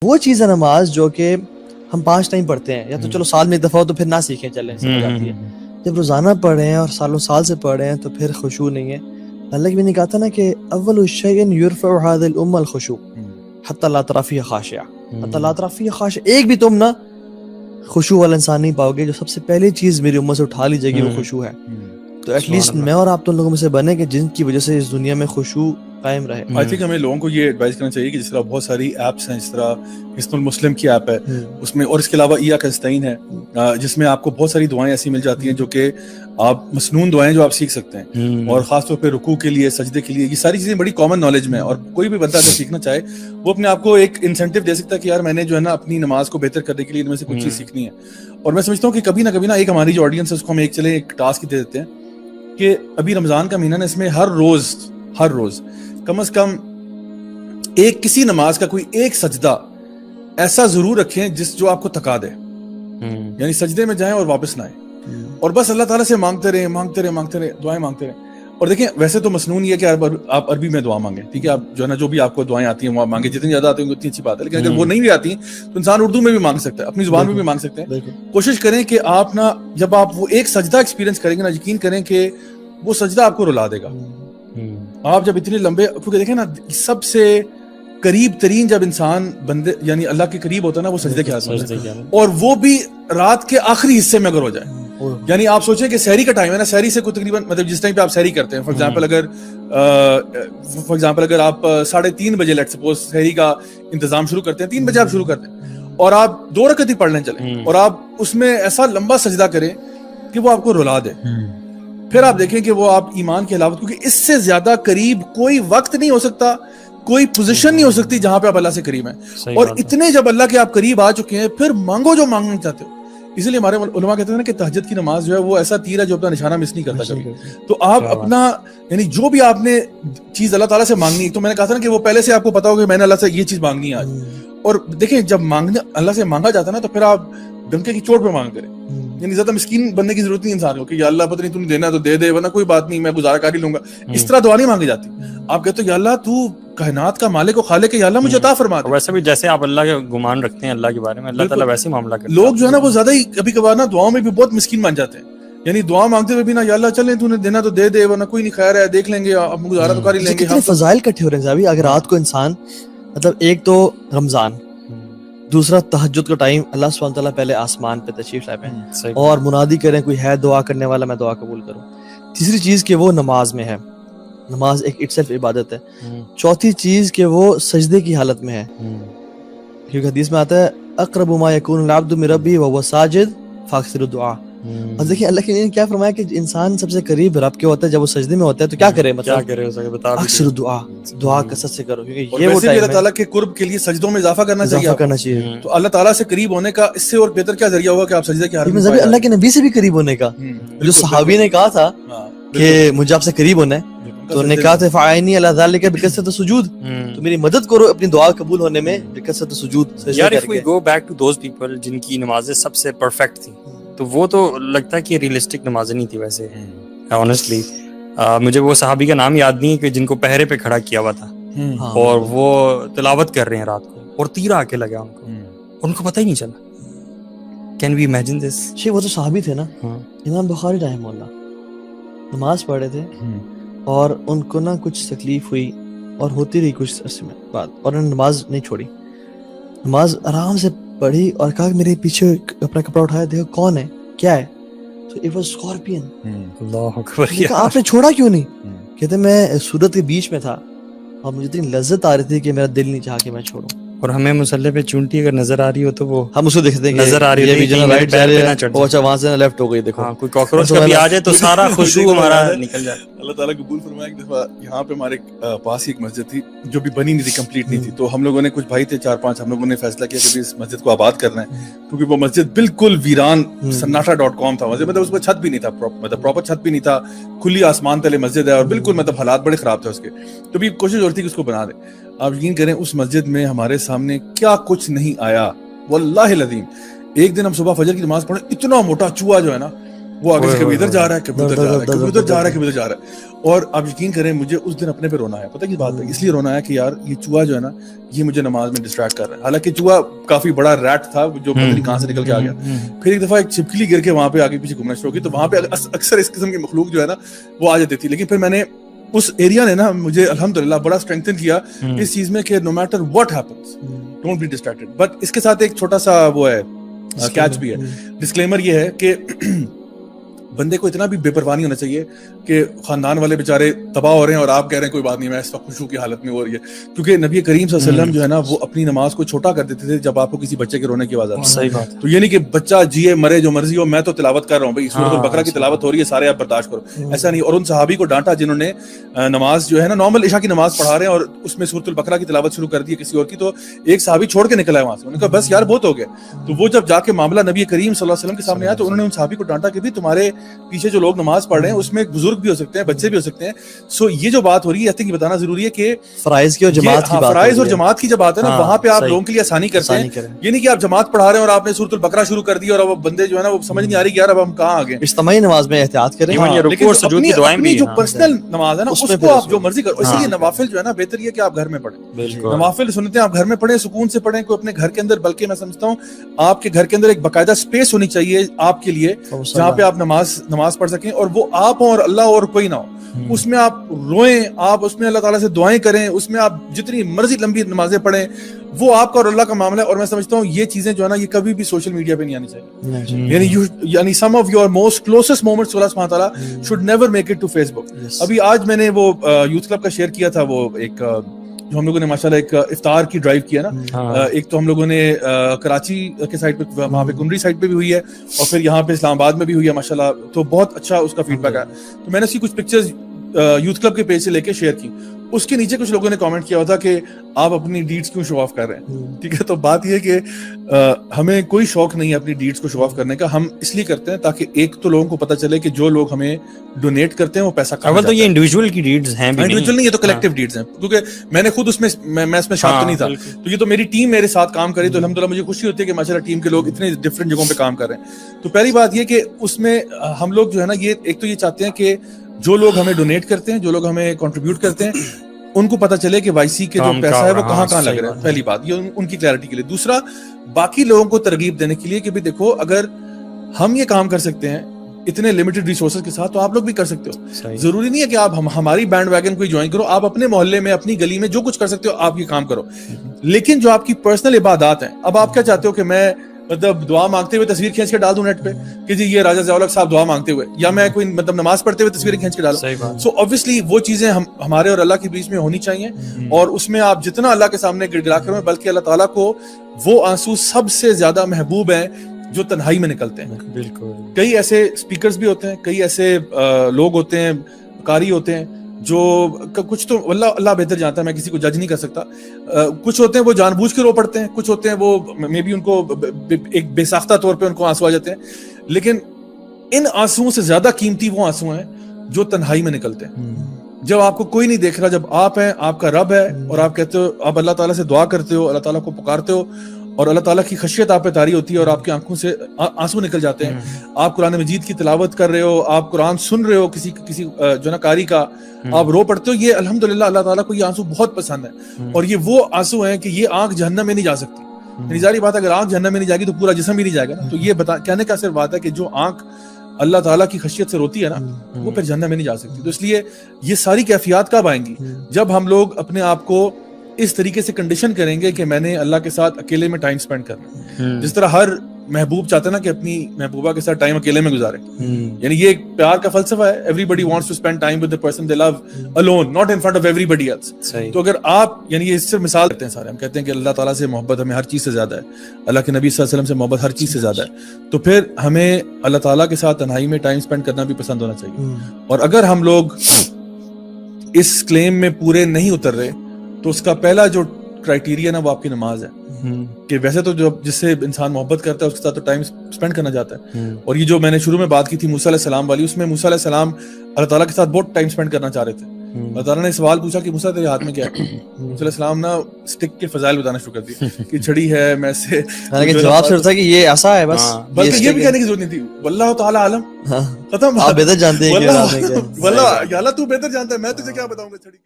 وہ چیز ہے نماز جو کہ ہم 5 ٹائم پڑھتے ہیں، یا تو چلو سال میں ایک دفعہ ہو تو پھر نہ سیکھیں، چلیں سمجھ آتی ہے. جب روزانہ پڑھ رہے ہیں اور سالوں سال سے پڑھ رہے ہیں تو پھر خشوع نہیں ہے. اللہ بھی نے کہا تھا نا کہ اول الشیء یرفع هذه الامه الخشوع حتى لا ترى فيها خاشعہ، حتى لا ترى فيها خاشعہ. ایک بھی تم نا خشوع والا انسان نہیں پاؤ گے. جو سب سے پہلی چیز میری امت سے اٹھا لی جائے گی وہ خشوع ہے. تو ایٹ لیسٹ میں اور آپ تو لوگوں میں سے بنے کہ جن کی وجہ سے اس دنیا میں خشوع قائم رہے. آئی تھنک ہمیں لوگوں کو یہ ایڈوائز کرنا چاہیے کہ جس طرح بہت ساری ایپس ہیں، جس طرح حصن المسلم کی ایپ ہے اس میں، اور اس کے علاوہ ایاک نستعین ہے جس میں آپ کو بہت ساری دعائیں ایسی مل جاتی ہیں جو کہ آپ مسنون دعائیں جو آپ سیکھ سکتے ہیں، اور خاص طور پہ رکوع کے لیے، سجدے کے لیے. یہ ساری چیزیں بڑی کامن نالج میں، اور کوئی بھی بندہ اگر سیکھنا چاہے وہ اپنے آپ کو ایک انسینٹیو دے سکتا ہے کہ یار میں نے جو ہے نا اپنی نماز کو بہتر کرنے کے لیے ان میں سے کچھ چیز سیکھنی ہے. اور میں سمجھتا ہوں کہ کبھی نہ کبھی نا ایک ہماری جو آڈینس ہے اس کو ہم ایک ٹاسک دے دیتے ہیں کہ ابھی رمضان کا مہینہ نا، اس میں ہر روز کم از کم ایک کسی نماز کا کوئی ایک سجدہ ایسا ضرور رکھیں جو آپ کو تھکا دے. یعنی سجدے میں جائیں اور واپس نہ آئیں، اور بس اللہ تعالیٰ سے مانگتے رہیں دعائیں مانگتے رہیں. اور دیکھیں ویسے تو مسنون یہ ہے کہ آپ عربی میں دعا مانگیں، ٹھیک ہے، آپ جو ہے نا جو بھی آپ کو دعائیں آتی ہیں وہ مانگیں، جتنی زیادہ آتی ہیں اتنی اچھی بات ہے. لیکن اگر وہ نہیں بھی آتی ہیں تو انسان اردو میں بھی مانگ سکتا ہے، اپنی زبان میں بھی مانگ سکتے ہیں. کوشش کریں کہ آپ نا جب آپ وہ ایک سجدہ ایکسپیرینس کریں گے نا، یقین کریں کہ وہ سجدہ آپ کو رلا دے گا. آپ جب اتنے لمبے، کیونکہ دیکھیں نا سب سے قریب ترین جب انسان بندے یعنی اللہ کے قریب ہوتا ہے نا وہ سجدے کے ہاتھ میں، اور وہ بھی رات کے آخری حصے میں اگر ہو جائے. یعنی آپ سوچیں کہ سحری کا ٹائم ہے نا، سحری سے کوئی تقریباً مطلب جس ٹائم پہ آپ سحری کرتے ہیں، فار ایگزامپل اگر آپ 3:30 بجے لیٹ سپوز سحری کا انتظام شروع کرتے ہیں، 3 بجے آپ شروع کرتے ہیں، اور آپ 2 رکعت ہی پڑھ لیں چلیں، اور آپ اس میں ایسا لمبا سجدہ کریں کہ وہ آپ کو رلا دے. پھر آپ دیکھیں کہ وہ آپ ایمان کی علاوت، کیونکہ اس سے زیادہ قریب کوئی وقت نہیں ہو سکتا، کوئی پوزیشن نہیں ہو سکتی جہاں پہ آپ اللہ سے قریب ہیں. اور اتنے جب اللہ کے آپ قریب آ چکے ہیں پھر مانگو جو مانگنا چاہتے ہو. اسی لیے ہمارے علماء کہتے ہیں نا کہ تہجد کی نماز جو ہے وہ ایسا تیر ہے جو اپنا نشانہ مس نہیں کرتا کبھی. تو آپ اپنا یعنی جو بھی آپ نے چیز اللہ تعالیٰ سے مانگنی، تو میں نے کہا تھا نا کہ وہ پہلے سے آپ کو پتا ہوگا کہ میں نے اللہ سے یہ چیز مانگنی ہے آج. اور دیکھیں جب اللہ سے مانگا جاتا ہے نا تو پھر آپ ڈنکے کی چوٹ پہ مانگ کریں. یعنی زیادہ مسکین بننے کی ضرورت نہیں انسان کو کہ یا اللہ پتہ نہیں تم نے دینا تو دے دے، ورنہ کوئی بات نہیں میں گزارا کر ہی لوں گا. اس طرح دعا نہیں مانگی جاتی. آپ کہتے ہو یا اللہ تو کائنات کا مالک و خالق ہے، یا اللہ مجھے عطا فرما دے. ویسے بھی جیسے آپ اللہ کے گمان رکھتے ہیں اللہ کے بارے میں، اللہ تعالیٰ ویسے معاملہ کرتا ہے. لوگ جو ہے نا وہ زیادہ ہی کبھی کبھار نا دعاؤں میں بھی بہت مسکین بن جاتے ہیں. یعنی دعا مانگتے ہوئے بھی نا یا اللہ چلیں تو نے دینا تو دے دے، ورنہ کوئی نہیں، خیر ہے دیکھ لیں گے، اب گزارا تو کر ہی لیں گے. کتنے فضائل اکٹھے ہو رہے ہیں صاحب. اگر رات کو انسان مطلب ایک تو رمضان، دوسرا تہجد کا ٹائم، اللہ سبحانہ تعالیٰ پہلے آسمان پہ تشریف لائے ہیں اور منادی کریں کوئی ہے دعا کرنے والا میں دعا قبول کروں. تیسری چیز کہ وہ نماز میں ہے، نماز ایک اٹ سیلف عبادت ہے. چوتھی چیز کہ وہ سجدے کی حالت میں ہے، کیونکہ حدیث میں آتا ہے اقرب ما یکون العبد من ربہ وهو ساجد فاکثر الدعاء. اور دیکھیں اللہ نے کیا فرمایا کہ انسان سب سے قریب رب کے ہوتا ہے جب وہ سجدے میں ہوتا ہے تو کیا کرے، مطلب اکثر الدعاء، دعا کثرت سے کرو، کیونکہ یہ وہ ٹائم ہے اللہ تعالیٰ کے قرب کے لیے سجدوں میں اضافہ کرنا چاہیے. تو اللہ تعالیٰ سے قریب ہونے کا اس سے اور بہتر کیا ذریعہ ہوگا کہ آپ سجدے کی حالت میں اللہ کے نبی سے بھی قریب ہونے کا. جو صحابی نے کہا تھا کہ مجھے آپ سے قریب ہونا ہے تو نے کہا تھا فاعینی علی ذلک بکثرۃ السجود، تو میری مدد کرو اپنی دعا قبول ہونے میں بکثرت السجود. یار if we go back to those people جن کی نمازیں سب سے پرفیکٹ تھیں، تو وہ تو لگتا ہے کہ ریئلسٹک نمازیں نہیں تھی ویسے آنیسٹلی. مجھے وہ صحابی کا نام یاد نہیں ہے کہ جن کو پہرے پہ کھڑا کیا ہوا تھا اور وہ تلاوت کر رہے ہیں رات کو اور تیر آ کے لگا ان کو پتہ ہی نہیں چلا. Can we imagine this? وہ تو صحابی تھے نا، امام بخاری رحمہ اللہ نماز پڑھ رہے تھے اور ان کو نا کچھ تکلیف ہوئی اور ہوتی رہی کچھ عرصے میں بعد، اور انہوں نے نماز نہیں چھوڑی، نماز آرام سے پڑھی اور کہا کہ میرے پیچھے اپنا کپڑا اٹھایا، دیکھو کون ہے کیا ہے، تو اٹ واز اسکارپین. اللہ اکبر. آپ نے چھوڑا کیوں نہیں؟ کہتے میں سورت کے بیچ میں تھا اور مجھے اتنی لذت آ رہی تھی کہ میرا دل نہیں چاہا کہ میں چھوڑوں. اور ہمیں مسلح پہ چونٹی اگر نظر آ رہی ہو تو وہ ہم اس کو دیکھتے ہیں نظر آ رہی ہے رائٹ پیر پہ نہ چڑھ جائے، اچھا وہاں سے لیفٹ ہو گئی، دیکھو کوئی کاکروچ کبھی آ جائے تو سارا خشوع ہمارا نکل جائے. اللہ تعالیٰ قبول فرمائے. ایک دفعہ یہاں پہ ہمارے پاس ہی ایک مسجد تھی جو بھی بنی نہیں تھی، کمپلیٹ نہیں تھی، تو ہم لوگوں نے کچھ بھائی تھے 4-5، ہم لوگوں نے فیصلہ کیا کہ اس مسجد کو آباد کرنا ہے، کیونکہ وہ مسجد بالکل ویران سناٹا.com تھا. مطلب اس پہ چھت بھی نہیں تھا، مطلب پراپر چھت بھی نہیں تھا، کھلی آسمان تلے مسجد ہے اور بالکل مطلب حالات بڑے خراب تھے اس کے. تو بھی کوشش ہوتی کہ اس کو بنا دیں. آپ یقین کریں اس مسجد میں ہمارے سامنے کیا کچھ نہیں آیا واللہ العظیم. ایک دن ہم صبح فجر کی نماز پڑھیں، اتنا موٹا چوہا جو ہے نا وہ آگے سے کبھی ادھر جا رہا ہے, کبھی ادھر جا رہا ہے, کبھی ادھر جا رہا ہے, کبھی ادھر جا رہا ہے. اور آپ یقین کریں مجھے اس دن اپنے پہ رونا ہے. پتہ کی بات ہے, اس لیے رونا ہے کہ یار یہ چوہا جو ہے نا یہ مجھے نماز میں ڈسٹریکٹ کر رہا ہے. حالانکہ چوہا کافی بڑا ریٹ تھا جو پتہ نہیں کہاں سے نکل کے آ گیا. پھر ایک دفعہ ایک چھپکلی گر کے وہاں پہ آگے پیچھے گھومنا شروع کی, تو وہاں پہ اکثر اس قسم کی مخلوق جو ہے نا وہ آ جاتی تھی. لیکن پھر میں نے اس ایریا نے نا مجھے الحمدللہ بڑا اسٹرینتھن کیا اس چیز میں کہ no matter what happens don't be distracted. But اس کے ساتھ ایک چھوٹا سا وہ ہے کیچ بھی ہے, ڈسکلیمر یہ ہے کہ بندے کو اتنا بھی بے پرواہ نہیں ہونا چاہیے کہ خاندان والے بیچارے تباہ ہو رہے ہیں اور آپ کہہ رہے ہیں کوئی بات نہیں میں اس وقت خوشو کی حالت میں ہو رہی ہے. کیونکہ نبی کریم صلی اللہ علیہ وسلم جو ہے نا وہ اپنی نماز کو چھوٹا کر دیتے تھے جب آپ کو کسی بچے کے رونے کی آواز آتی. صحیح بات. تو یہ نہیں کہ بچہ جیے مرے جو مرضی ہو, میں تو تلاوت کر رہا ہوں بھائی سورۃ البقرہ کی تلاوت ہو رہی ہے سارے آپ برداشت کرو, ایسا نہیں. اور ان صحابی کو ڈانٹا جنہوں نے نماز جو ہے نا نارمل عشاء کی نماز پڑھا رہے ہیں اور اس میں سورۃ البقرہ کی تلاوت شروع کر دی ہے کسی اور کی, تو ایک صحابی چھوڑ کے نکلا ہے وہاں سے. انہوں نے کہا بس یار بہت ہو گیا. تو وہ جب جا کے معاملہ نبی کریم صلی اللہ علیہ وسلم کے سامنے آیا تو انہوں نے ان صحابی کو ڈانٹا کہ بھی تمہارے پیچھے جو لوگ نماز پڑھ رہے ہیں اس میں بزرگ بھی ہو سکتے ہیں, بچے بھی ہو سکتے ہیں. سو یہ جو بات ہو رہی ہے آئی تھنک یہ بتانا ضروری ہے کہ فرائض کی اور جماعت کی بات, فرائض اور جماعت کی جب بات ہے نا وہاں پہ آپ لوگوں کے لیے آسانی کرتے ہیں. یہ نہیں کہ آپ جماعت پڑھا رہے ہیں اور آپ نے سورۃ البقرہ شروع کر دی اور اب بندے جو ہے نا وہ سمجھ نہیں آ رہی کہ یار اب ہم کہاں آ گئے. اجتماعی نماز میں احتیاط کریں, لیکن اپنی جو پرسنل نماز ہے نا اس کو آپ جو مرضی کرو. اس لیے نوافل جو ہے نا بہتر یہ کہ آپ گھر میں پڑھیں. نوافل سنتیں آپ گھر میں پڑھیں, سکون سے پڑھیں, کوئی اپنے گھر کے اندر, بلکہ میں سمجھتا ہوں آپ کے گھر کے اندر ایک باقاعدہ اسپیس ہونی چاہیے آپ کے لیے جہاں پہ آپ نماز پڑھ سکیں, اور وہ آپ ہوں اور اللہ اور کوئی نہ ہو. اس میں آپ روئیں, آپ اس میں اللہ تعالیٰ سے دعائیں کریں, اس میں آپ جتنی مرضی لمبی نمازیں پڑھیں, وہ آپ کا اور اللہ کا معاملہ ہے. اور میں سمجھتا ہوں یہ چیزیں جو ہے نا یہ کبھی بھی سوشل میڈیا پہ نہیں آنی چاہیے. یعنی some of your most closest moments اللہ سبحانہ تعالیٰ should never make it to Facebook. ابھی آج میں نے وہ یوتھ کلب کا شیئر کیا تھا, وہ ایک جو ہم لوگوں نے ماشاءاللہ ایک افطار کی ڈرائیو کیا نا, ایک تو ہم لوگوں نے کراچی کے سائڈ پہ وہاں پہ کنڈری سائڈ پہ بھی ہوئی ہے اور پھر یہاں پہ اسلام آباد میں بھی ہوئی ہے ماشاءاللہ. تو بہت اچھا اس کا فیڈ بیک آیا. تو میں نے اس کی کچھ پکچرز یوتھ کلب کے پیج سے لے کے شیئر کی. اس کے نیچے کچھ لوگوں نے کامنٹ کیا ہوا تھا کہ آپ اپنی ڈیڈز کیوں شو آف کر رہے ہیں. ٹھیک ہے, تو بات یہ ہے کہ ہمیں کوئی شوق نہیں ہے اپنی ڈیڈز کو شو آف کرنے کا. ہم اس لیے کرتے ہیں تاکہ ایک تو لوگوں کو پتہ چلے کہ جو لوگ ہمیں ڈونیٹ کرتے ہیں وہ پیسہ کہاں جاتا ہے. تو یہ انڈیویجول کی ڈیڈز ہیں, انڈیویجول نہیں, یہ تو کلیکٹیو ڈیڈز ہیں. کیونکہ میں نے خود اس میں اس میں شامل نہیں تھا, تو یہ تو میری ٹیم میرے ساتھ کام کری, تو الحمدللہ مجھے خوشی ہوتی ہے کہ ماشاءاللہ ٹیم کے لوگ اتنے ڈفرینٹ جگہوں پہ کام کر رہے ہیں. تو پہلی بات یہ کہ اس میں ہم لوگ جو ہے نا یہ ایک تو یہ چاہتے ہیں کہ جو لوگ ہمیں ڈونیٹ کرتے ہیں, جو لوگ ہمیں کنٹریبیوٹ کرتے ہیں, ان کو پتہ چلے کہ وائی سی کے جو پیسہ ہے وہ کہاں کہاں لگ رہا ہے. پہلی بات یہ ان کی کلیئرٹی کے لیے. دوسرا باقی لوگوں کو ترغیب دینے کے لیے کہ بھی دیکھو اگر ہم یہ کام کر سکتے ہیں اتنے لمیٹڈ ریسورسز کے ساتھ تو آپ لوگ بھی کر سکتے ہو. ضروری نہیں ہے کہ آپ ہماری بینڈ ویگن کو جوائن کرو, آپ اپنے محلے میں اپنی گلی میں جو کچھ کر سکتے ہو آپ یہ کام کرو. لیکن جو آپ کی پرسنل عبادات ہیں, اب آپ کیا چاہتے ہو کہ میں مطلب دعا مانگتے ہوئے تصویر کھینچ کے ڈال دوں نیٹ پہ کہ جی یہ راجہ ضیاء الحق صاحب دعا مانگتے ہوئے, یا میں کوئی مطلب نماز پڑھتے ہوئے تصویر کھینچ کے ڈالوں. سو obviously وہ چیزیں ہمارے اور اللہ کے بیچ میں ہونی چاہیے, اور اس میں آپ جتنا اللہ کے سامنے گڑ گڑا کریں, بلکہ اللہ تعالیٰ کو وہ آنسو سب سے زیادہ محبوب ہیں جو تنہائی میں نکلتے ہیں. بالکل. کئی ایسے اسپیکرز بھی ہوتے ہیں, کئی ایسے لوگ ہوتے ہیں, قاری ہوتے ہیں جو کچھ تو اللہ بہتر جانتا ہے, میں کسی کو جج نہیں کر سکتا. کچھ ہوتے ہیں وہ جان بوجھ کے رو پڑتے ہیں, کچھ ہوتے ہیں وہ مے بی ان کو ایک بے ساختہ طور پہ ان کو آنسو آ جاتے ہیں. لیکن ان آنسوؤں سے زیادہ قیمتی وہ آنسو ہیں جو تنہائی میں نکلتے ہیں, جب آپ کو کوئی نہیں دیکھ رہا, جب آپ ہیں, آپ کا رب ہے, اور آپ کہتے ہو, آپ اللہ تعالیٰ سے دعا کرتے ہو, اللہ تعالیہے کو پکارتے ہو, اور اللہ تعالیٰ کی خشیت آپ پہ طاری ہوتی ہے اور آپ کی آنکھوں سے آنسو نکل جاتے ہیں. آپ قرآن مجید کی تلاوت کر رہے ہو, آپ قرآن سن رہے ہو کسی جو نا قاری کا, آپ رو پڑتے ہو. یہ الحمدللہ اللہ تعالیٰ کو یہ آنسو بہت پسند ہے, اور یہ وہ آنسو ہیں کہ یہ آنکھ جہنم میں نہیں جا سکتی. یعنی ظاہری بات ہے اگر آنکھ جہنم میں نہیں جائے گی تو پورا جسم بھی نہیں جائے گا نا. تو یہ کہنے کا صرف بات ہے کہ جو آنکھ اللہ تعالیٰ کی خشیت سے روتی ہے نا وہ پھر جہنم میں نہیں جا سکتی. تو اس لیے یہ ساری کیفیات کب آئیں گی؟ جب ہم لوگ اپنے آپ کو اس طریقے سے کنڈیشن کریں گے کہ میں نے اللہ کے ساتھ اکیلے میں ٹائم سپینڈ کرنا. جس طرح ہر محبوب چاہتا ہے نا کہ اپنی محبوبہ کے ساتھ ٹائم اکیلے میں گزارے, یعنی یہ ایک پیار کا فلسفہ ہے. Everybody wants to spend time with the person they love alone, not in front of everybody else. تو اگر آپ یعنی یہ اس سے مثال دیتے ہیں سارے, ہم کہتے ہیں کہ اللہ تعالیٰ سے محبت ہمیں ہر چیز سے زیادہ ہے, اللہ کے نبی صلی اللہ علیہ وسلم سے محبت ہر چیز سے زیادہ ہے, تو پھر ہمیں اللہ تعالیٰ کے ساتھ تنہائی میں ٹائم اسپینڈ کرنا بھی پسند ہونا چاہیے. اور اگر ہم لوگ اس کلیم میں پورے نہیں اتر رہے تو اس کا پہلا جو کرائٹیریا نا وہ آپ کی نماز ہے, کہ ویسے تو جو جس سے انسان محبت کرتا ہے اس کے ساتھ تو ٹائم سپینڈ کرنا چاہتا ہے. اور یہ جو میں نے شروع میں بات کی تھی موسیٰ علیہ السلام والی, اس میں موسیٰ علیہ السلام اللہ تعالیٰ کے ساتھ بہت ٹائم سپینڈ کرنا چاہ رہے تھے, اللہ تعالیٰ نے سوال پوچھا کہ موسیٰ تیرے ہاتھ میں کیا ہے؟ موسیٰ علیہ السلام نا اسٹک کے فضائل بتانا شروع کر دیے کہ چھڑی ہے میں سے جواب صرف تھا کہ یہ ایسا ہے بس, بلکہ یہ بھی کہنے کی ضرورت نہیں تھی واللہ تعالیٰ عالم ختم. آپ بہتر جانتے ہیں کہ واللہ یا اللہ تو بہتر جانتا ہے, میں تجھے کیا بتاؤں گا چھڑی.